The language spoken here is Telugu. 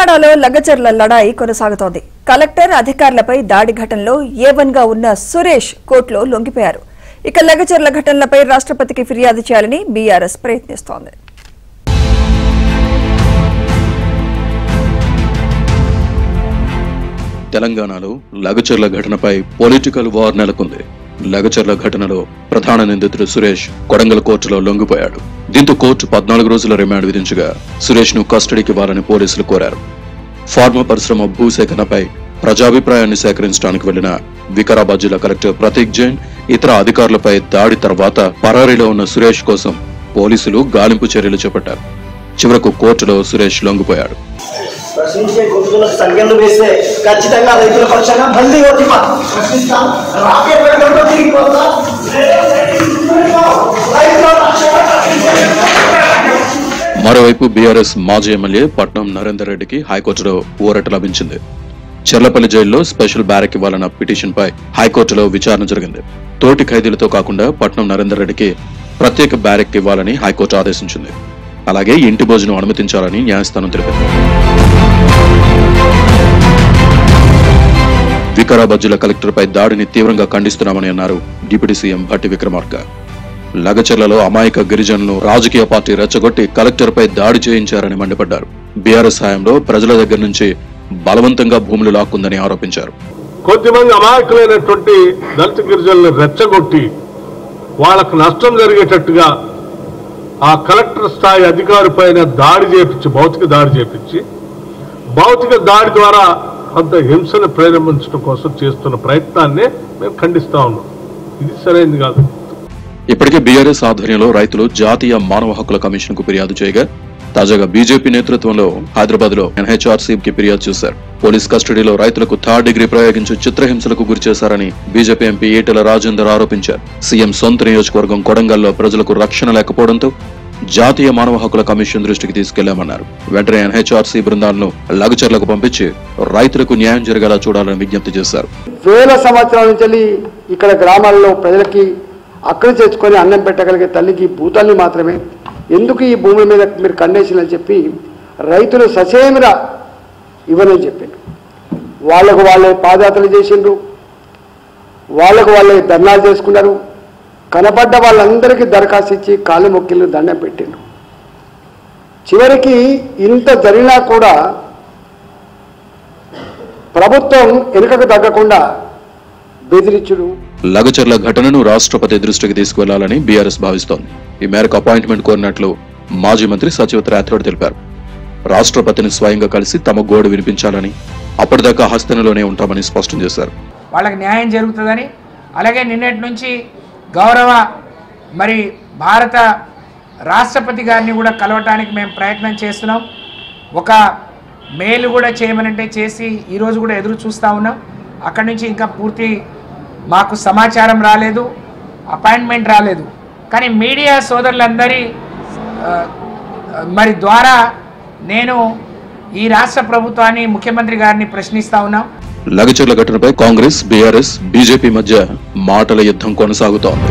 తెలంగాణలో లగచర్ల లడాయి కొనసాగుతోంది. కలెక్టర్ అధికారులపై దాడి ఘటనలో A1గా ఉన్న సురేష్ కోర్టులో లొంగిపోయారు. ఇక లగచర్ల ఘటనలపై రాష్ట్రపతికి ఫిర్యాదు చేయాలని బీఆర్ఎస్ ప్రయత్నిస్తోంది. తెలంగాణలో లగచర్ల ఘటనపై పొలిటికల్ వార్ నెలకొంది. లగచర్ల ఘటనలో ప్రధాన నిందితుడు సురేష్ కొడంగల్ కోర్టులో లొంగిపోయాడు. దీంతో కోర్టు 14 రోజుల రిమాండ్ విధించగా సురేష్ ను కస్టడీకి ఇవ్వాలని పోలీసులు కోరారు. ఫార్మా పరిశ్రమ భూసేకరణపై ప్రజాభిప్రాయాన్ని సేకరించడానికి వెళ్లిన వికారాబాద్ జిల్లా కలెక్టర్ ప్రతీక్ జైన్ ఇతర అధికారులపై దాడి తర్వాత పరారీలో ఉన్న సురేష్ కోసం పోలీసులు గాలింపు చర్యలు చేపట్టారు. చివరకు కోర్టులో సురేష్ లొంగిపోయాడు. ప్రశ్నించే గొంతులకు సంఖ్యలు వేస్తే ఖచ్చితంగా రైతుల పక్షంగా బందీ వచ్చి ప్రశ్నిస్తాం. మరోవైపు బీఆర్ఎస్ మాజీ ఎమ్మెల్యే పట్నం నరేందర్ రెడ్డికి హైకోర్టులో ఊరట లభించింది. చెర్లపల్లి జైల్లో స్పెషల్ బ్యారక్ ఇవ్వాలన్న పిటిషన్ పై హైకోర్టులో విచారణ జరిగింది. తోటి ఖైదీలతో కాకుండా పట్నం నరేందర్ రెడ్డికి ప్రత్యేక బ్యారక్ ఇవ్వాలని హైకోర్టు ఆదేశించింది. అలాగే ఇంటి భోజనం అనుమతించాలని న్యాయస్థానం తెలిపింది. వికారాబాద్ జిల్లా కలెక్టర్పై దాడిని తీవ్రంగా ఖండిస్తున్నామని అన్నారు డిప్యూటీ సీఎం భట్టి విక్రమార్క. లగచర్లలో అమాయక గిరిజనులను రాజకీయ పార్టీ రెచ్చగొట్టి కలెక్టర్పై దాడి చేయించారని మండిపడ్డారు. బీఆర్ఎస్ హయాంలో ప్రజల దగ్గర నుంచి బలవంతంగా భూములు లాక్కుందని ఆరోపించారు. కొద్దిమంది అమాయకులైనటువంటి దళిత గిరిజనులను రెచ్చగొట్టి వాళ్లకు నష్టం జరిగేటట్టుగా ఆ కలెక్టర్ స్థాయి అధికారి పైన దాడి చేపించి భౌతిక దాడి ద్వారా అంత హింసను ప్రేరేపించడం కోసం చేస్తున్న ప్రయత్నాన్ని మేము ఖండిస్తా ఉన్నాం. ఇది సరైనది కాదు. ఇప్పటికే బీఆర్ఎస్ ఆధ్వర్యంలో రైతులు జాతీయ మానవ హక్కుల కమిషన్ కు ఫిర్యాదు చేయగా తాజాగా బీజేపీ నేతృత్వంలో హైదరాబాద్ లో NHRCకి ఫిర్యాదు చేశారు. పోలీస్ కస్టడీలో రైతులకు 3rd డిగ్రీ ప్రయోగించి చిత్రహింసలకు గురి చేశారని బీజేపీ ఎంపీ ఈటెల రాజేందర్ ఆరోపించారు. సీఎం సొంత నియోజకవర్గం కొడంగల్లో ప్రజలకు రక్షణ లేకపోవడంతో జాతీయ మానవ హక్కుల కమిషన్ దృష్టికి తీసుకెళ్లామన్నారు. వెంటనే NHRC బృందాలను లగచర్లకు పంపించి రైతులకు న్యాయం జరిగేలా చూడాలని విజ్ఞప్తి చేశారు. వేల సంవత్సరాల నుంచి ఇక్కడ గ్రామాల్లో ప్రజలకి అక్కడి తెచ్చుకొని అన్నం పెట్టగలిగే తల్లికి భూతాన్ని మాత్రమే ఎందుకు ఈ భూముల మీద మీరు కండేషన్ చెప్పి రైతులు ససేమిరా ఇవ్వనని చెప్పిండ్రు. వాళ్లకు వాళ్ళే పాదయాత్రలు చేసిండ్రు, వాళ్లకు వాళ్ళే ధర్నాలు చేసుకున్నారు. కనపడ్డ వాళ్ళందరికీ దరఖాస్తు ఇచ్చి కాళ్ళు మొక్కిళ్ళు దండం పెట్టిండ్రు. చివరికి ఇంత జరిగినా కూడా ప్రభుత్వం వెనుకకు తగ్గకుండా బెదిరించుడు. లగచర్ల ఘటనను రాష్ట్రపతి దృష్టికి తీసుకువెళ్లాలని బీఆర్ఎస్ భావిస్తోంది. ఈ మేరకు అపాయింట్మెంట్ కోరినట్లు మాజీ మంత్రి సచివత్ రాథోడ్ తెలిపారు. రాష్ట్రపతిని స్వయంగా కలిసి తమ గోడు వినిపించాలని, అప్పటిదాకా హస్తనలోనే ఉంటామని స్పష్టం చేశారు. వాళ్ళకి న్యాయం జరుగుతుందని, అలాగే నిన్నటి నుంచి గౌరవ భారత రాష్ట్రపతి గారిని కూడా కలవటానికి మేము ప్రయత్నం చేస్తున్నాం. ఒక మెయిల్ కూడా చేయమనంటే చేసి ఈరోజు కూడా ఎదురు చూస్తూ ఉన్నాం. అక్కడి నుంచి ఇంకా పూర్తి మాకు సమాచారం రాలేదు, అపాయింట్మెంట్ రాలేదు. కానీ మీడియా సోదరులందరి ద్వారా నేను ఈ రాష్ట్ర ప్రభుత్వాన్ని, ముఖ్యమంత్రి గారిని ప్రశ్నిస్తా ఉన్నాం. లగచర్ల ఘటనపై కాంగ్రెస్, బీఆర్ఎస్, బీజేపీ మధ్య మాటల యుద్ధం కొనసాగుతోంది.